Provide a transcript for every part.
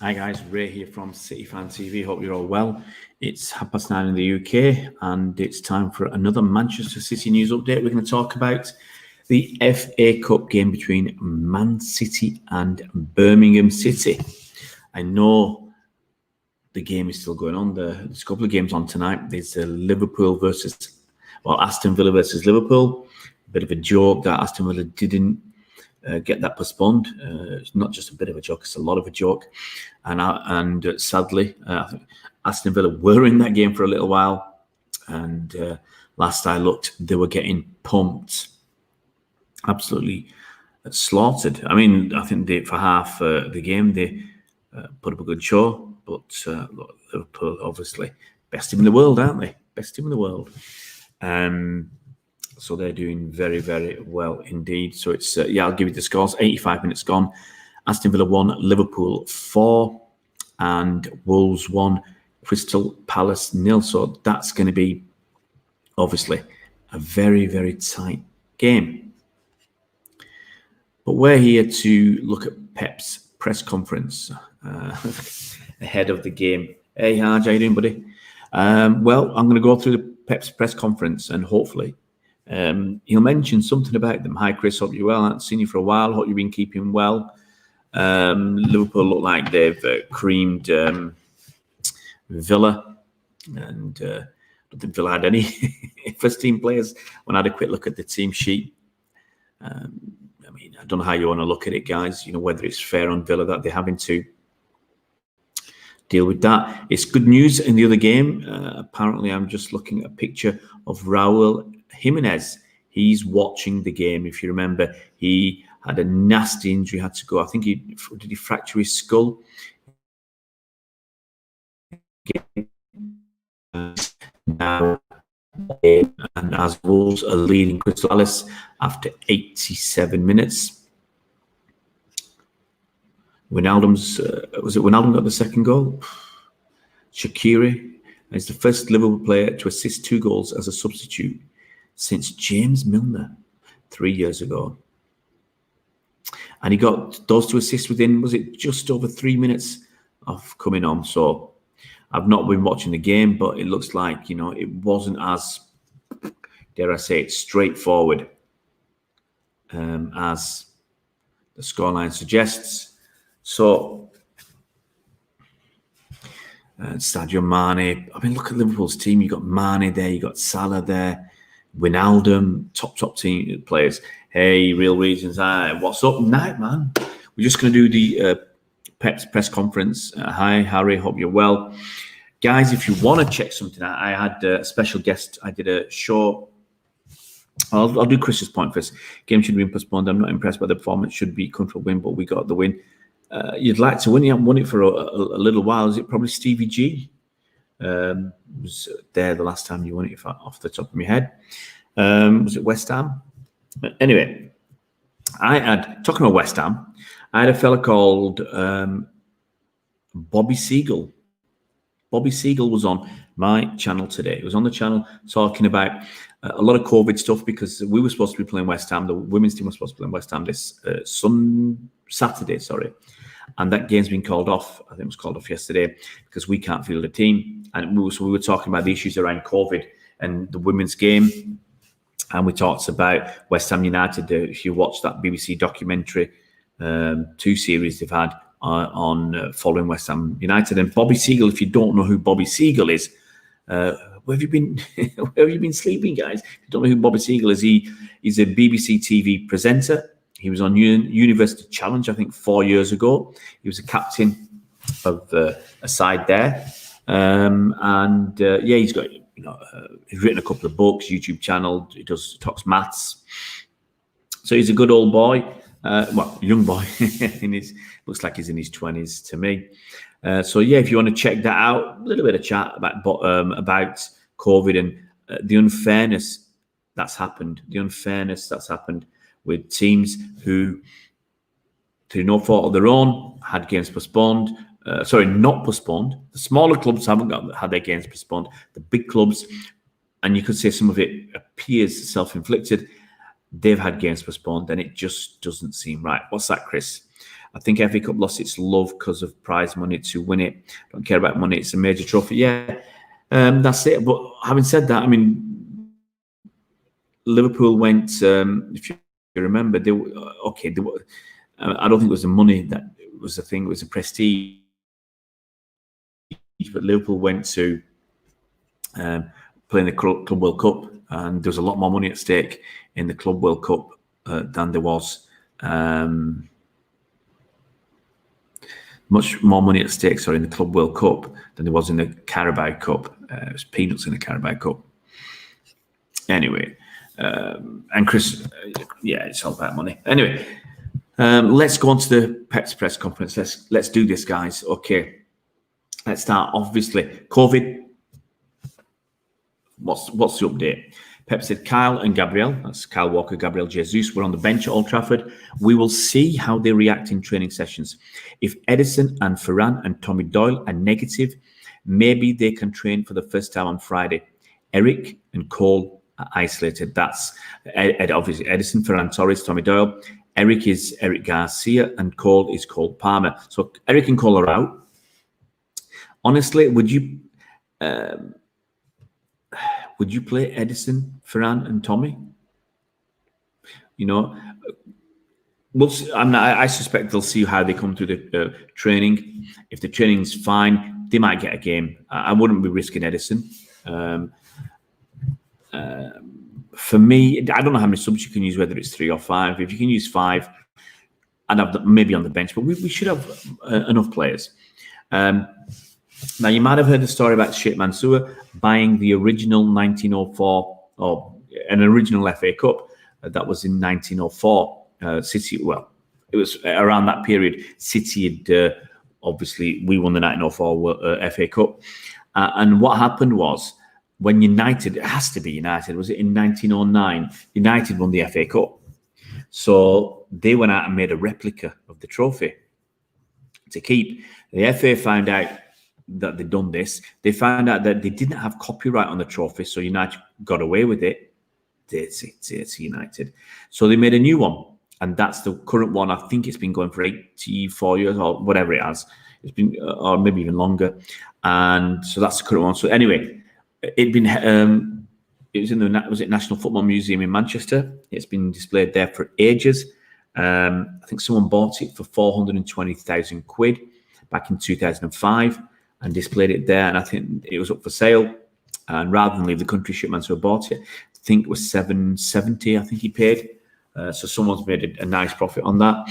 Hi guys, Ray here from City Fan TV. Hope you're all well. It's 9:30 in the UK and it's time for another Manchester City news update. We're going to talk about the FA Cup game between Man City and Birmingham City. I know the game is still going on. There's a couple of games on tonight. There's Aston Villa versus Liverpool. A bit of a joke that Aston Villa didn't get that postponed. It's not just a bit of a joke; it's a lot of a joke. And sadly, I think Aston Villa were in that game for a little while. And last I looked, they were getting pumped, absolutely slaughtered. I mean, I think for half the game they put up a good show, but Liverpool obviously best team in the world, aren't they? Best team in the world. So they're doing very, very well indeed. So it's, I'll give you the scores. 85 minutes gone. Aston Villa 1, Liverpool 4, and Wolves 1, Crystal Palace 0. So that's going to be, obviously, a very, very tight game. But we're here to look at Pep's press conference ahead of the game. Hey, Harj, how you doing, buddy? Well, I'm going to go through the Pep's press conference and hopefully he'll mention something about them. Hi, Chris. Hope you're well. I haven't seen you for a while. Hope you've been keeping well. Liverpool look like they've creamed Villa, and I don't think Villa had any first-team players. When I had a quick look at the team sheet, I mean, I don't know how you want to look at it, guys. You know, whether it's fair on Villa that they're having to deal with that. It's good news in the other game. Apparently, I'm just looking at a picture of Raul Jimenez. He's watching the game. If you remember, he had a nasty injury, had to go. I think he fracture his skull. Now, and as Wolves are leading Crystal Palace after 87 minutes. Wijnaldum got the second goal? Shaqiri is the first Liverpool player to assist 2 goals as a substitute since James Milner 3 years ago. And he got those 2 assists within, was it just over 3 minutes of coming on? So I've not been watching the game, but it looks like, you know, it wasn't as, dare I say it, straightforward as the scoreline suggests. So Sadio Mane, I mean, look at Liverpool's team. You got Mane there, you got Salah there, Wijnaldum, top team players. Hey, Real Reasons, what's up? Night, man. We're just going to do the Pep's press conference. Hi, Harry, hope you're well. Guys, if you want to check something out, I had a special guest. I did a show. I'll do Chris's point first. Game should have been postponed. I'm not impressed by the performance. Should be comfortable win, but we got the win. You'd like to win. You haven't won it for a little while. Is it probably Stevie G? Was there the last time you won it off the top of my head? Was it West Ham? Anyway, talking about West Ham, I had a fella called Bobby Seagull. Bobby Seagull was on my channel today. He was on the channel talking about a lot of COVID stuff because we were supposed to be playing West Ham. The women's team was supposed to play West Ham this Saturday, and that game's been called off. I think it was called off yesterday because we can't field a team. And we were talking about the issues around COVID and the women's game. And we talked about West Ham United. If you watch that BBC documentary, 2 series they've had on following West Ham United. And Bobby Seagull, if you don't know who Bobby Seagull is, where have you been? Where have you been sleeping, guys? If you don't know who Bobby Seagull is, he's a BBC TV presenter. He was on University Challenge, I think, 4 years ago. He was a captain of a side there, he's got he's written a couple of books, YouTube channel. He talks maths. So he's a good old boy, young boy. Looks like he's in his 20s to me. If you want to check that out, a little bit of chat about COVID and the unfairness that's happened. With teams who, through no fault of their own, had games postponed. Not postponed. The smaller clubs haven't had their games postponed. The big clubs, and you could say some of it appears self-inflicted, they've had games postponed, and it just doesn't seem right. What's that, Chris? I think FA Cup lost its love because of prize money to win it. Don't care about money. It's a major trophy. Yeah, that's it. But having said that, I mean, Liverpool went, if you remember, they were, okay, they were, I don't think it was the money that was the thing. It was the prestige. But Liverpool went to playing the Club World Cup, and there was a lot more money at stake in the Club World Cup than there was. Much more money at stake, sorry, in the Club World Cup than there was in the Carabao Cup. It was peanuts in the Carabao Cup. Anyway, and Chris, yeah, it's all about money. Anyway, let's go on to the Pep's press conference. Let's do this, guys. Okay, let's start. Obviously, COVID. What's the update? Pep said Kyle and Gabriel, that's Kyle Walker, Gabriel Jesus, were on the bench at Old Trafford. We will see how they react in training sessions. If Edison and Ferran and Tommy Doyle are negative, maybe they can train for the first time on Friday. Eric and Cole are isolated. That's obviously Edison, Ferran Torres, Tommy Doyle. Eric is Eric Garcia and Cole is Cole Palmer. So Eric and Cole are out. Honestly, would you play Edison, Ferran, and Tommy? You know, we'll see. I suspect they'll see how they come through the training. If the training's fine, they might get a game. I wouldn't be risking Edison. For me, I don't know how many subs you can use, whether it's 3 or 5. If you can use 5, I'd have maybe on the bench, but we should have enough players. Now, you might have heard the story about Sheikh Mansour buying the original 1904, or an original FA Cup that was in 1904. City, well, it was around that period. City had, obviously, we won the 1904 FA Cup. And what happened was, when United, it has to be United, was it in 1909? United won the FA Cup. So they went out and made a replica of the trophy to keep. The FA found out that they'd done this. They found out that they didn't have copyright on the trophy, so United got away with it. It's United. So they made a new one, and that's the current one. I think it's been going for 84 years or whatever it has. It's been, or maybe even longer. And so that's the current one. So anyway, it was in the National Football Museum in Manchester. It's been displayed there for ages. I think someone bought it for 420,000 quid back in 2005. And displayed it there, and I think it was up for sale. And rather than leave the country, Sheikh Mansour bought it. I think it was $770. I think he paid. So someone's made a nice profit on that,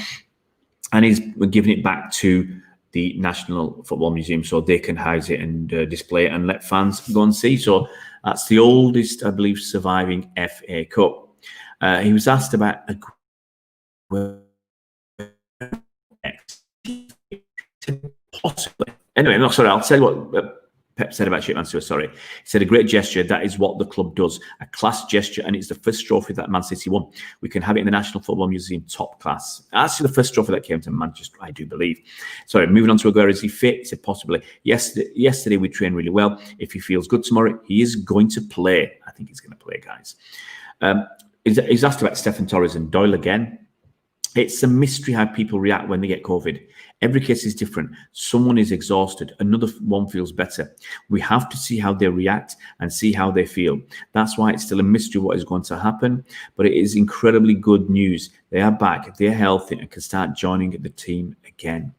and he's giving it back to the National Football Museum so they can house it and display it and let fans go and see. So that's the oldest, I believe, surviving FA Cup. He was asked about possibly. Anyway, no, sorry, I'll tell you what Pep said about Sheikh Mansour, sorry. He said, a great gesture, that is what the club does. A class gesture, and it's the first trophy that Man City won. We can have it in the National Football Museum, top class. Actually, the first trophy that came to Manchester, I do believe. Sorry, moving on to Aguero, is he fit? He said, possibly. Yesterday we trained really well. If he feels good tomorrow, he is going to play. I think he's going to play, guys. He's asked about Steffen, Torres and Doyle again. It's a mystery how people react when they get COVID. Every case is different. Someone is exhausted. Another one feels better. We have to see how they react and see how they feel. That's why it's still a mystery what is going to happen. But it is incredibly good news. They are back. They're healthy and can start joining the team again.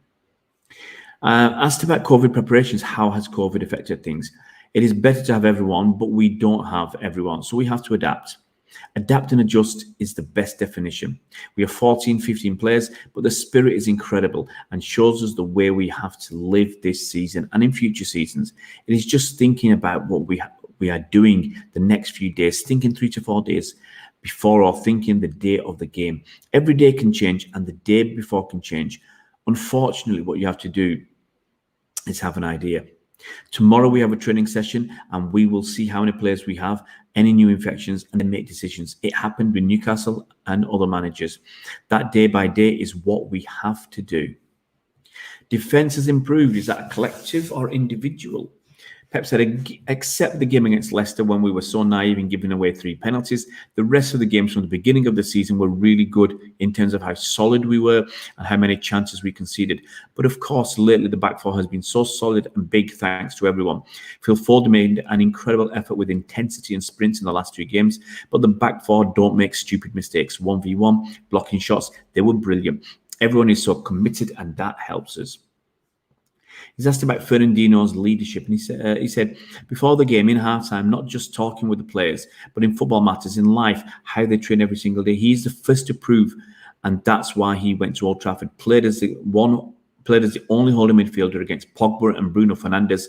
Asked about COVID preparations, how has COVID affected things? It is better to have everyone, but we don't have everyone. So we have to adapt. Adapt and adjust is the best definition. We have 14, 15 players, but the spirit is incredible and shows us the way we have to live this season and in future seasons. It is just thinking about what we are doing the next few days, thinking 3 to 4 days before, or thinking the day of the game. Every day can change and the day before can change. Unfortunately, what you have to do is have an idea. Tomorrow we have a training session and we will see how many players we have, any new infections, and then make decisions. It happened with Newcastle and other managers. That day by day is what we have to do. Defense has improved. Is that a collective or individual? Pep said, except the game against Leicester when we were so naive in giving away 3 penalties, the rest of the games from the beginning of the season were really good in terms of how solid we were and how many chances we conceded. But of course, lately the back four has been so solid, and big thanks to everyone. Phil Foden made an incredible effort with intensity and sprints in the last 2 games, but the back four don't make stupid mistakes. 1v1, blocking shots, they were brilliant. Everyone is so committed, and that helps us. He's asked about Fernandinho's leadership, and he said, before the game, in halftime, not just talking with the players, but in football matters, in life, how they train every single day. He's the first to prove, and that's why he went to Old Trafford, played as the only holding midfielder against Pogba and Bruno Fernandes,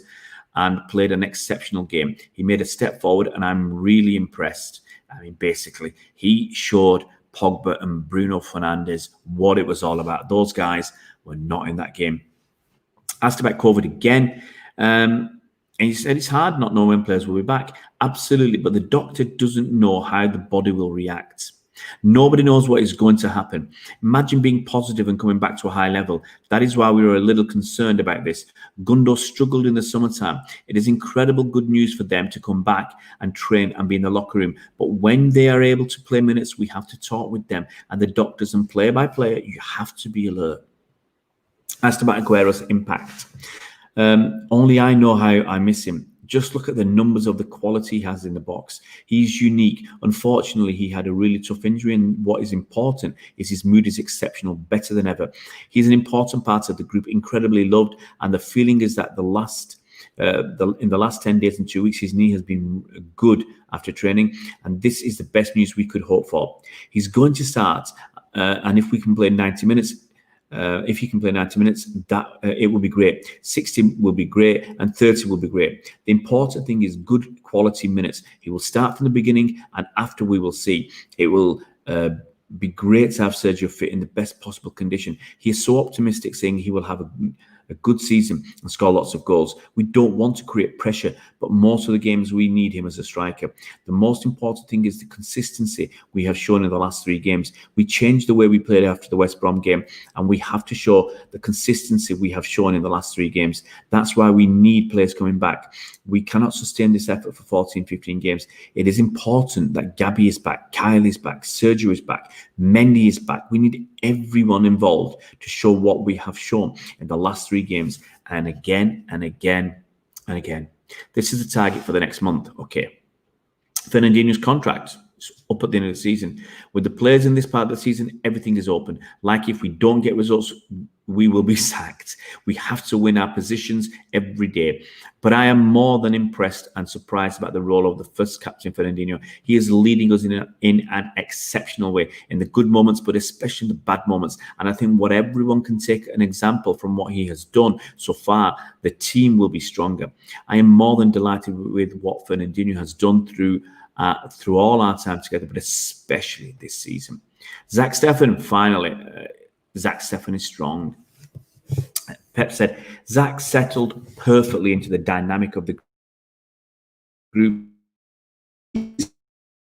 and played an exceptional game. He made a step forward, and I'm really impressed. I mean, basically, he showed Pogba and Bruno Fernandes what it was all about. Those guys were not in that game. Asked about COVID again, and he said it's hard not knowing when players will be back. Absolutely, but the doctor doesn't know how the body will react. Nobody knows what is going to happen. Imagine being positive and coming back to a high level. That is why we were a little concerned about this. Gundo struggled in the summertime. It is incredible good news for them to come back and train and be in the locker room. But when they are able to play minutes, we have to talk with them. And the doctors and player by player, you have to be alert. Asked about Aguero's impact. Only I know how I miss him. Just look at the numbers of the quality he has in the box. He's unique. Unfortunately, he had a really tough injury, and what is important is his mood is exceptional, better than ever. He's an important part of the group, incredibly loved, and the feeling is that in the last 10 days and 2 weeks, his knee has been good after training, and this is the best news we could hope for. He's going to start, and if we can play 90 minutes, if he can play 90 minutes, it will be great. 60 will be great, and 30 will be great. The important thing is good quality minutes. He will start from the beginning, and after we will see. It will be great to have Sergio fit in the best possible condition. He is so optimistic, saying he will have a good season and score lots of goals. We don't want to create pressure, but most of the games we need him as a striker. The most important thing is the consistency we have shown in the last 3 games. We changed the way we played after the West Brom game, and we have to show the consistency we have shown in the last 3 games. That's why we need players coming back. We cannot sustain this effort for 14, 15 games. It is important that Gabby is back, Kyle is back, Sergio is back, Mendy is back. We need everyone involved to show what we have shown in the last 3 games, and again and again and again. This is the target for the next month. Okay. Fernandinho's contract is up at the end of the season. With the players in this part of the season, everything is open. Like, if we don't get results, we will be sacked. We have to win our positions every day. But I am more than impressed and surprised about the role of the first captain, Fernandinho. He is leading us in an exceptional way, in the good moments, but especially in the bad moments. And I think what everyone can take an example from what he has done so far, the team will be stronger. I am more than delighted with what Fernandinho has done through all our time together, but especially this season. Zack Steffen, finally. Zack Steffen is strong. Pep said, Zack settled perfectly into the dynamic of the group.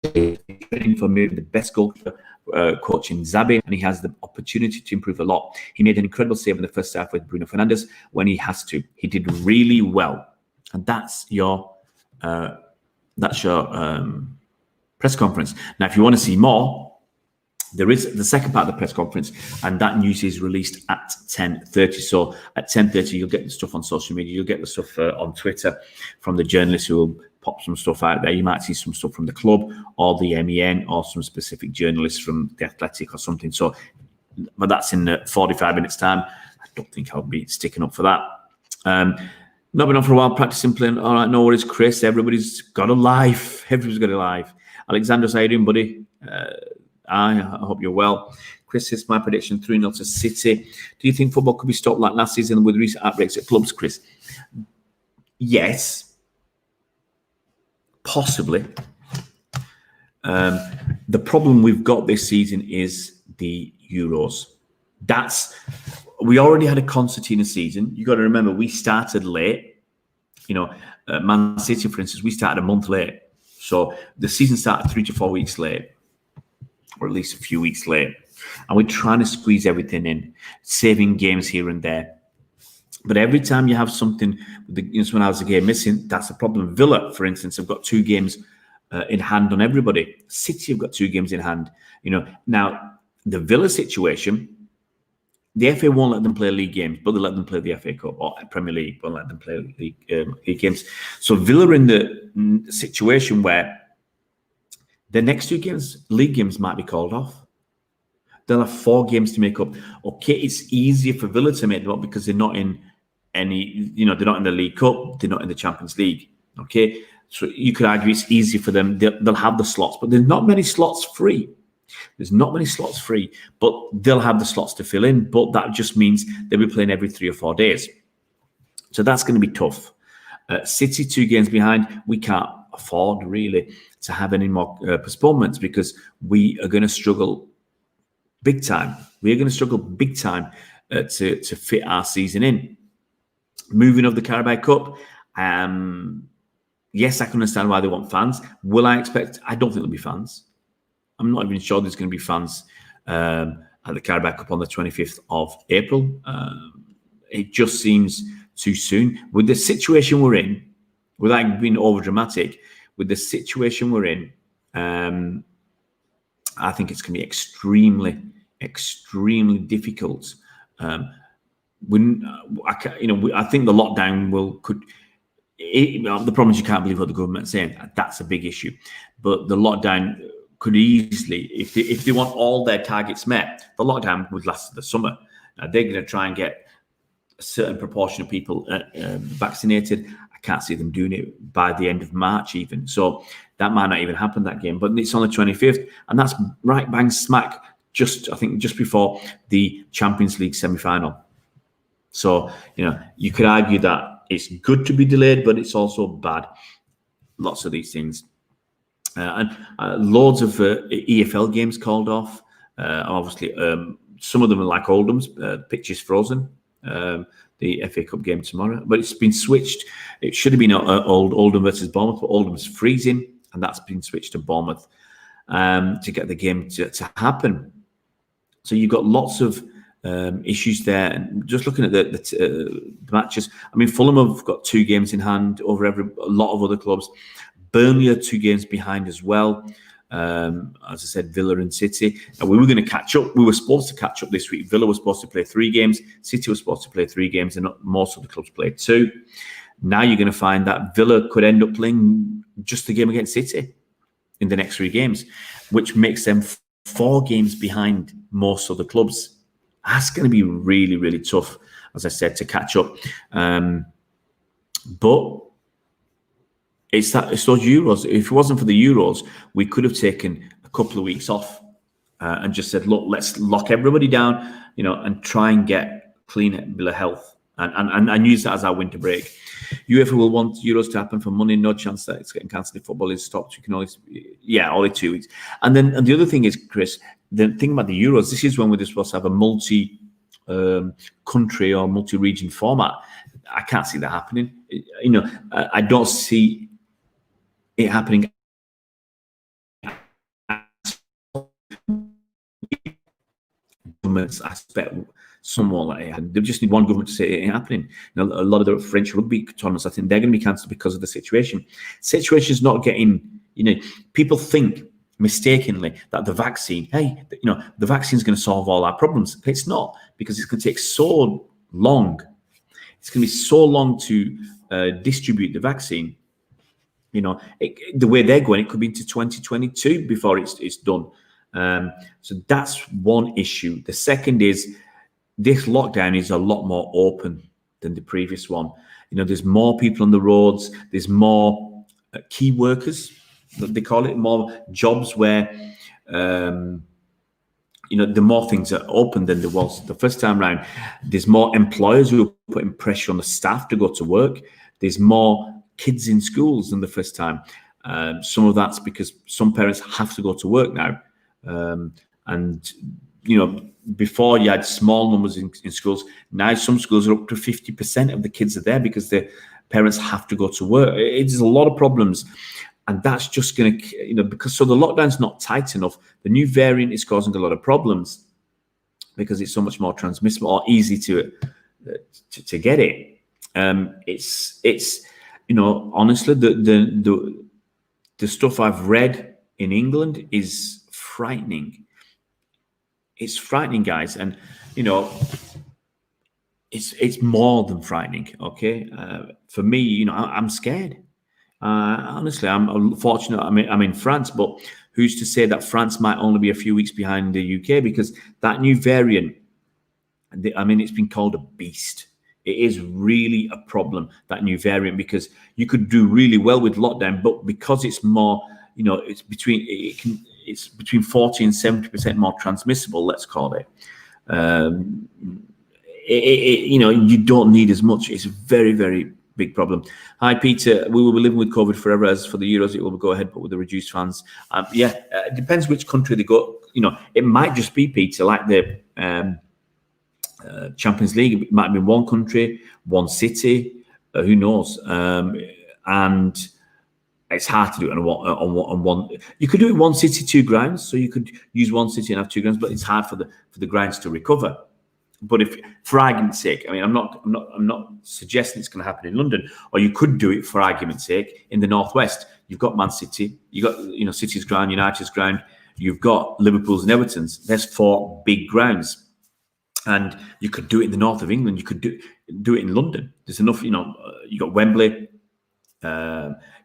Training for maybe the best goalkeeper coach in Zabi, and he has the opportunity to improve a lot. He made an incredible save in the first half with Bruno Fernandes when he has to. He did really well. And that's your press conference. Now, if you want to see more, there is the second part of the press conference, and that news is released at 10:30. So at 10:30, you'll get the stuff on social media. You'll get the stuff on Twitter from the journalists who will pop some stuff out there. You might see some stuff from the club or the MEN or some specific journalists from the Athletic or something. So, but that's in 45 minutes time. I don't think I'll be sticking up for that. Not been on for a while, practicing playing. All right, no worries, Chris. Everybody's got a life. Everybody's got a life. Alexander, how you doing, buddy? I hope you're well. Chris says, my prediction, 3-0 to City. Do you think football could be stopped like last season with recent outbreaks at clubs, Chris? Yes. Possibly. The problem we've got this season is the Euros. We already had a concertina season. You got to remember, we started late. Man City, for instance, we started a month late. So the season started 3 to 4 weeks late, or at least a few weeks late. And we're trying to squeeze everything in, saving games here and there. But every time you have something, someone has a game missing, that's a problem. Villa, for instance, have got 2 games in hand on everybody. City have got 2 games in hand. Now the Villa situation, the FA won't let them play league games, but they let them play the FA Cup, or Premier League won't let them play league games. So Villa are in the situation where the next 2 games, league games, might be called off. They'll have 4 games to make up. Okay, it's easier for Villa to make them up because they're not in any, they're not in the League Cup, they're not in the Champions League. Okay, so you could argue it's easier for them. They'll have the slots, but there's not many slots free. There's not many slots free, but they'll have the slots to fill in. But that just means they'll be playing every 3 or 4 days. So that's going to be tough. City 2 games behind. We can't afford really to have any more postponements because we are going to struggle big time. We are going to struggle big time to fit our season in. Moving of the Carabao Cup. Yes, I can understand why they want fans. Will I expect? I don't think there'll be fans. I'm not even sure there's going to be fans at the Carabao Cup on the 25th of April. It just seems too soon. With the situation we're in, without being over dramatic, with the situation we're in, I think it's going to be extremely, extremely difficult. I think the lockdown the problem is you can't believe what the government's saying. That's a big issue. But the lockdown could easily, if they want all their targets met, the lockdown would last the summer. Now, they're going to try and get a certain proportion of people vaccinated. I can't see them doing it by the end of March even. So that might not even happen, that game. But it's on the 25th, and that's right bang smack, just before the Champions League semi-final. So, you could argue that it's good to be delayed, but it's also bad. Lots of these things. And loads of EFL games called off. Obviously, some of them are like Oldham's. Pitch is frozen. The FA Cup game tomorrow. But it's been switched. It should have been Oldham versus Bournemouth, but Oldham's freezing, and that's been switched to Bournemouth to get the game to happen. So you've got lots of issues there. And just looking at the matches, I mean, Fulham have got 2 games in hand over a lot of other clubs. Burnley are 2 games behind as well. As I said, Villa and City. And we were going to catch up. We were supposed to catch up this week. Villa was supposed to play 3 games. City was supposed to play 3 games, and most of the clubs played 2. Now you're going to find that Villa could end up playing just the game against City in the next 3 games, which makes them 4 games behind most of the clubs. That's going to be really, really tough, as I said, to catch up. But it's those Euros. If it wasn't for the Euros, we could have taken a couple of weeks off and just said, look, let's lock everybody down, and try and get clean bill of health and use that as our winter break. UEFA will want Euros to happen for money. No chance that it's getting cancelled if football is stopped. You can only 2 weeks. And the other thing is, Chris, the thing about the Euros, this is when we're supposed to have a multi country or multi-region format. I can't see that happening. I don't see it happening. Governments, I expect somewhat like it. They just need one government to say it ain't happening. A lot of the French rugby tournaments, I think they're going to be cancelled because of the situation. Situation is not getting. People think mistakenly that the vaccine, the vaccine is going to solve all our problems. But it's not, because it's going to take so long. It's going to be so long to distribute the vaccine. The way they're going, it could be into 2022 before it's done. So that's one issue. The second is this lockdown is a lot more open than the previous one. There's more people on the roads. There's more key workers, they call it, more jobs where, the more things are open than there was the first time round. There's more employers who are putting pressure on the staff to go to work. There's more kids in schools than the first time. Some of that's because some parents have to go to work now. Before you had small numbers in schools. Now some schools are up to 50% of the kids are there because the parents have to go to work. It's a lot of problems. And that's just going to, because the lockdown's not tight enough. The new variant is causing a lot of problems because it's so much more transmissible or easy to to get it. It's honestly, the stuff I've read in England is frightening. It's frightening, guys, and it's more than frightening. Okay, for me, I'm scared. Honestly, I'm fortunate. I'm in France, but who's to say that France might only be a few weeks behind the UK, because that new variant, it's been called a beast. It is really a problem, that new variant, because you could do really well with lockdown, but because it's more, it's between 40 and 70% more transmissible, let's call it. You don't need as much. It's a very, very big problem. Hi, Peter. We will be living with COVID forever. As for the Euros, it will go ahead, but with the reduced fans. It depends which country they go. It might just be, Peter, like the Champions League. It might be one country, one city. Who knows? And it's hard to do it on one. You could do it one city, two grounds. So you could use one city and have two grounds, but it's hard for the grounds to recover. But if, for argument's sake, I'm not suggesting it's going to happen in London, or you could do it for argument's sake in the Northwest. You've got Man City, you've got City's ground, United's ground, you've got Liverpool's and Everton's. There's 4 big grounds, and you could do it in the north of England. You could do it in London. There's enough. You've got Wembley,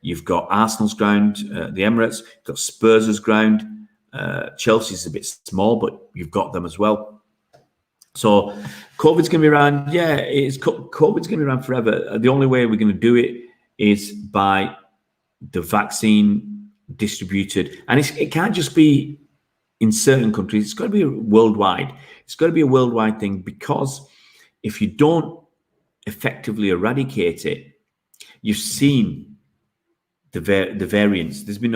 you've got Arsenal's ground, the Emirates, you've got Spurs' ground. Chelsea's a bit small, but you've got them as well. So COVID's going to be around. Yeah, COVID's going to be around forever. The only way we're going to do it is by the vaccine distributed. And it can't just be in certain countries. It's got to be worldwide. It's got to be a worldwide thing, because if you don't effectively eradicate it, you've seen the variants. There's been,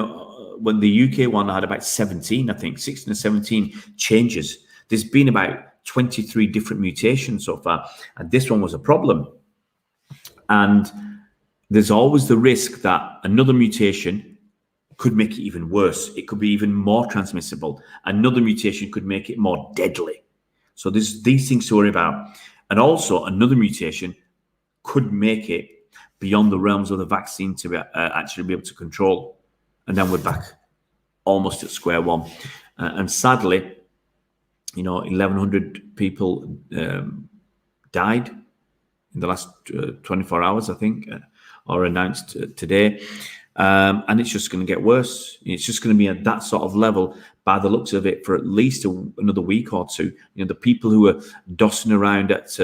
when the UK one had about 17, I think, 16 or 17 changes. There's been about 23 different mutations so far, and this one was a problem. And there's always the risk that another mutation could make it even worse. It could be even more transmissible. Another mutation could make it more deadly. So there's these things to worry about. And also another mutation could make it beyond the realms of the vaccine to actually be able to control. And then we're back almost at square one. And sadly, 1,100 people died in the last 24 hours, I think, or announced today. And it's just going to get worse. It's just going to be at that sort of level by the looks of it for at least another week or two. The people who are dossing around at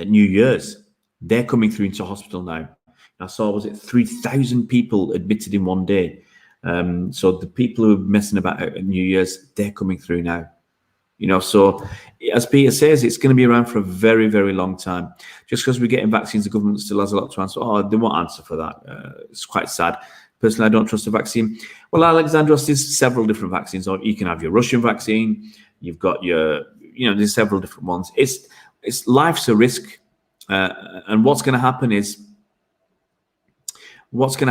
New Year's, they're coming through into hospital now. I saw, 3,000 people admitted in one day. So the people who are messing about at New Year's, they're coming through now. So as Peter says, it's going to be around for a very, very long time. Just because we're getting vaccines, the government still has a lot to answer. They won't answer for that. It's quite sad. Personally, I don't trust the vaccine. Well, Alexandros, there's several different vaccines. Or you can have your Russian vaccine. You've got your, there's several different ones. It's life's a risk. And what's going to happen is, without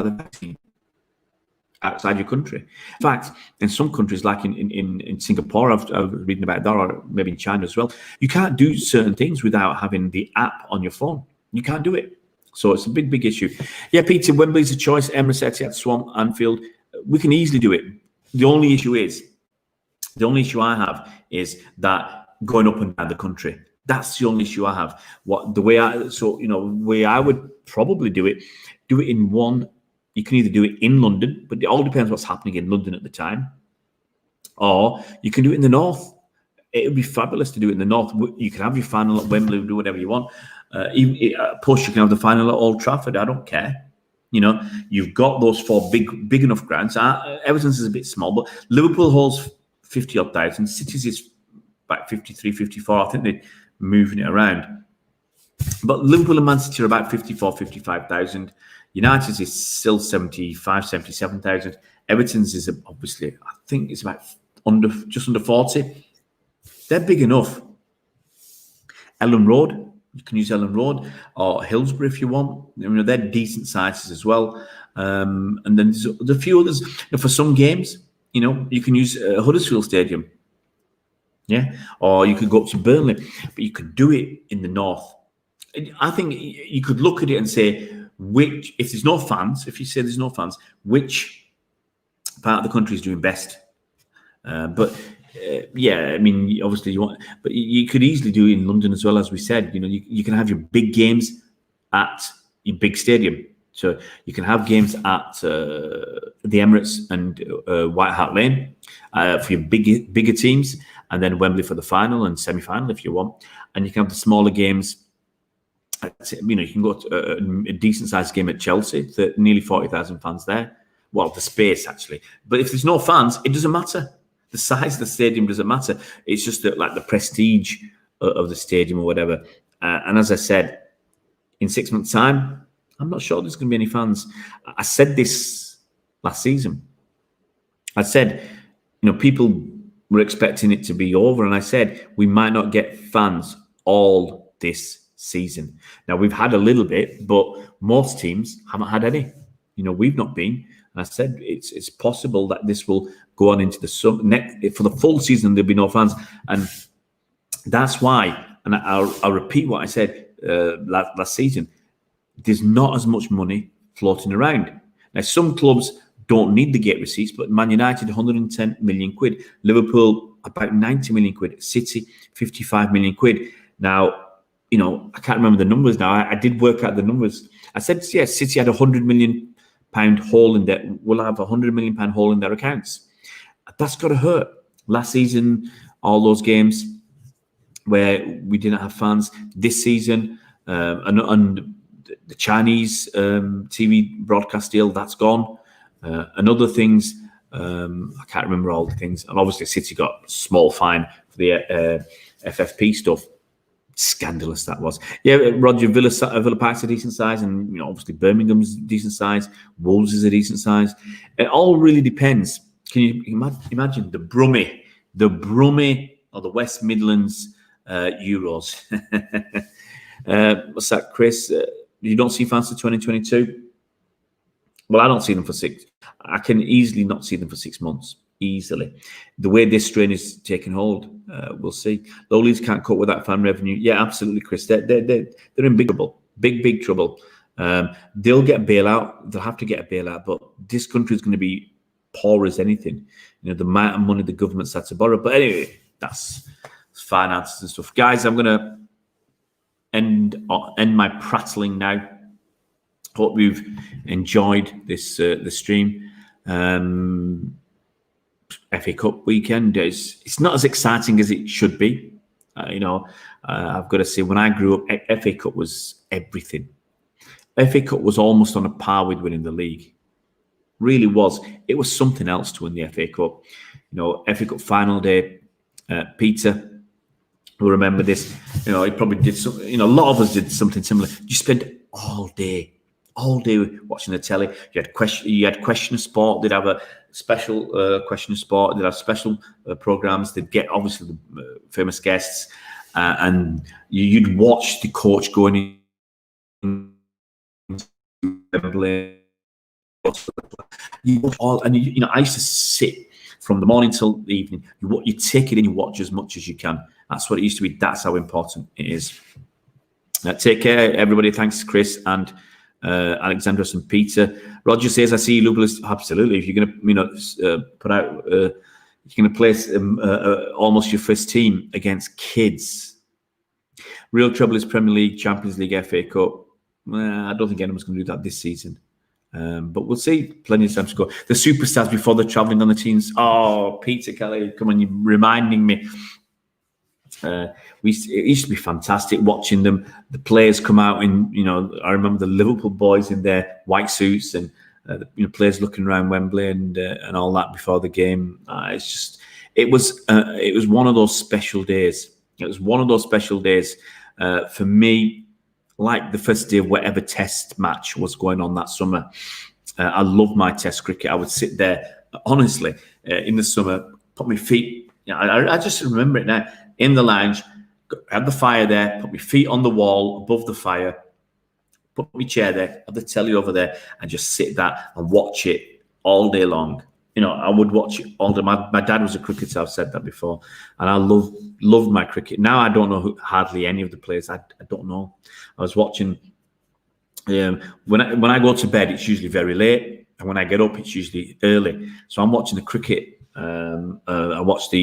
the vaccine outside your country. In fact, in some countries, like in Singapore, I was reading about that, or maybe in China as well, you can't do certain things without having the app on your phone. You can't do it. So it's a big, big issue. Yeah, Peter, Wembley's a choice. Emirates, Etihad, Swamp, Anfield. We can easily do it. The only issue I have is that going up and down the country. That's the only issue I have. The way I would probably do it in one. You can either do it in London, but it all depends what's happening in London at the time, or you can do it in the north. It would be fabulous to do it in the north. You can have your final at Wembley, do whatever you want. Push, you can have the final at Old Trafford. I don't care. You've got those 4 big enough grounds. Everton's is a bit small, but Liverpool holds 50-odd thousand. City's is about 53, 54. I think they're moving it around. But Liverpool and Man City are about 54, 55,000. United's is still 75, 77,000. Everton's is obviously, I think it's about just under 40. They're big enough. Ellen Road, you can use Ellen Road, or Hillsborough if you want. They're decent sizes as well. And then there's a few others. For some games, you can use Huddersfield Stadium. Yeah, or you could go up to Burnley, but you could do it in the north. I think you could look at it and say, if there's no fans, if you say there's no fans, which part of the country is doing best? Yeah, I mean, obviously but you could easily do it in London as well, as we said. You can have your big games at your big stadium. So you can have games at the Emirates and White Hart Lane for your bigger teams, and then Wembley for the final and semi-final if you want. And you can have the smaller games. You can go to a decent-sized game at Chelsea, nearly 40,000 fans there. Well, the space actually, but if there's no fans, it doesn't matter. The size of the stadium doesn't matter. It's just like the prestige of the stadium or whatever. And as I said, in 6 months' time, I'm not sure there's going to be any fans. I said this last season. I said, people were expecting it to be over, and I said we might not get fans all this season. Now, we've had a little bit, but most teams haven't had any. We've not been. And I said it's possible that this will go on into the summer. For the full season, there'll be no fans. And that's why, and I'll repeat what I said last season, there's not as much money floating around. Now, some clubs don't need the gate receipts, but Man United, 110 million quid. Liverpool, about 90 million quid. City, 55 million quid. Now, I can't remember the numbers now. I did work out the numbers. I said, yeah, City had £100 million hole in their, will have £100 million hole in their accounts. That's got to hurt. Last season, all those games where we didn't have fans. This season, and the Chinese TV broadcast deal, that's gone. And other things, I can't remember all the things. And obviously, City got a small fine for the FFP stuff. Scandalous that was. Yeah, Roger, Villa Park's a decent size, and obviously Birmingham's a decent size. Wolves is a decent size. It all really depends. Can you imagine the Brummie or the West Midlands Euros? What's that, Chris? You don't see fans for 2022? Well, I don't see them for six. I can easily not see them for 6 months. Easily. The way this strain is taking hold, we'll see. Low leagues can't cope with that fan revenue. Yeah, absolutely, Chris. They're in big trouble. They'll get a bailout. They'll have to get a bailout, but this country is going to be poor as anything. The amount of money the government's had to borrow. But anyway, that's finances and stuff. Guys, I'm going to end my prattling now. Hope you've enjoyed this stream. FA Cup weekend it's not as exciting as it should be. I've got to say, when I grew up, FA Cup was everything. FA Cup was almost on a par with winning the league. Really was. It was something else to win the FA Cup. FA Cup final day. Peter will remember this. He probably did something. A lot of us did something similar. You spent all day watching the telly. You had Question of Sport. They'd have a special Question of Sport. They'd have special programs. They'd get obviously the famous guests, and you'd watch the coach going in. You watch all, and I used to sit from the morning till the evening. You take it in. You watch as much as you can. That's what it used to be. That's how important it is. Take care, everybody. Thanks, Chris and Alexandros and Peter. Roger says, I see Liverpool. Absolutely. If you're going to, put out, you're going to place almost your first team against kids. Real trouble is Premier League, Champions League, FA Cup. I don't think anyone's going to do that this season. But we'll see. Plenty of time to go. The superstars before they're travelling on the teams. Oh, Peter Kelly, come on, you're reminding me. It used to be fantastic watching them. The players come out in, I remember the Liverpool boys in their white suits and players looking around Wembley and all that before the game. It was one of those special days. It was one of those special days for me, like the first day of whatever test match was going on that summer. I love my test cricket. I would sit there, honestly, in the summer, put my feet. I just remember it now. In the lounge, had the fire there, put my feet on the wall above the fire, put my chair there, have the telly over there, and just sit that and watch it all day long. You know, I would watch it all day. My dad was a cricketer. I've said that before, and I love my cricket. Now I don't know hardly any of the players. I don't know. I was watching. When I go to bed, it's usually very late, and when I get up, it's usually early. So I'm watching the cricket. I watched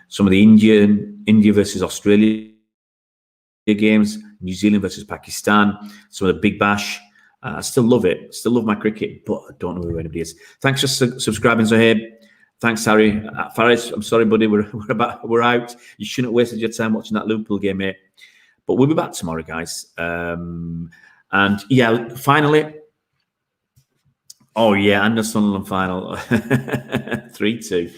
some of the India versus Australia games, New Zealand versus Pakistan, some of the Big Bash. I still love it. Still love my cricket, but I don't know who anybody is. Thanks for subscribing, Zohaib. Thanks, Harry. Faris, I'm sorry, buddy. We're out. You shouldn't have wasted your time watching that Liverpool game, mate. But we'll be back tomorrow, guys. And yeah, finally. Oh yeah, and the Sunderland final, 3-2.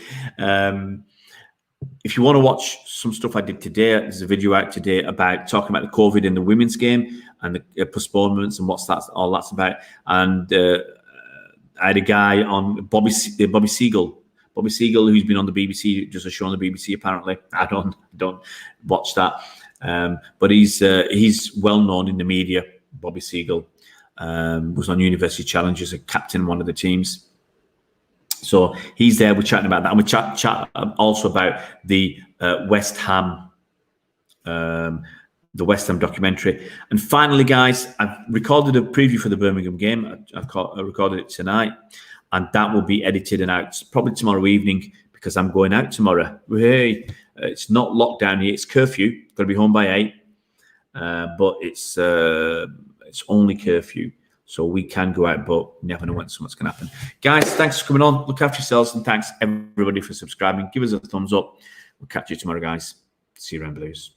If you want to watch some stuff I did today, there's a video out today about talking about the COVID in the women's game and the postponements and all that's about. And I had a guy on Bobby Seagull, who's been on the BBC, just a show on the BBC apparently. I don't watch that, but he's well known in the media. Bobby Seagull was on University Challenge as a captain in one of the teams. So he's there. We're chatting about that, and we chat also about the West Ham documentary. And finally, guys, I've recorded a preview for the Birmingham game. I recorded it tonight, and that will be edited and out probably tomorrow evening because I'm going out tomorrow. Hey, it's not lockdown here; it's curfew. Got to be home by 8, but it's only curfew. So we can go out, but you never know when something's going to happen. Guys, thanks for coming on. Look after yourselves, and thanks everybody for subscribing. Give us a thumbs up. We'll catch you tomorrow, guys. See you around, Blues.